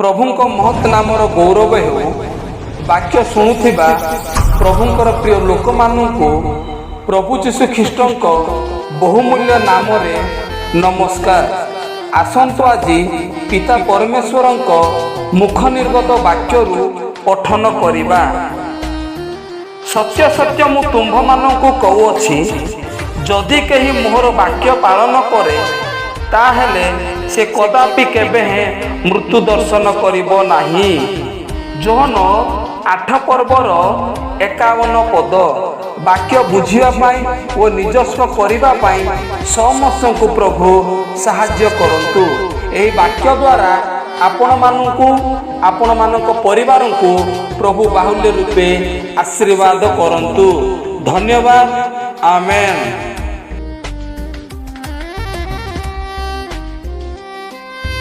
प्रभुଙ୍କ महत् नामर गौरव हेउ वाक्य शुणुथिबा प्रभुंकर प्रिय लोक मानू प्रभु जीशु ख्रीष्टंक बहुमूल्य नाम रे नमस्कार। आसंतु आजि पिता परमेश्वरंक मुख निर्गत वाक्यरु पठन करिबा। सत्य सत्य मु तुम्भ मानकु कहूअछि, जदि केही मोहर वाक्य पालन करे ताहेले से कदापि केबे मृत्यु दर्शन करिबो नाही। जोहन 8 पर्वर 51 पद वाक्य बुझिबा पाई ओ निजस्व करिबा पाई समस्त को प्रभु साहाय्य करंतु। एही वाक्य द्वारा आपण मानक परिवार को प्रभु बाहुल्य रूपे आशीर्वाद करंतु। धन्यवाद। आमेन।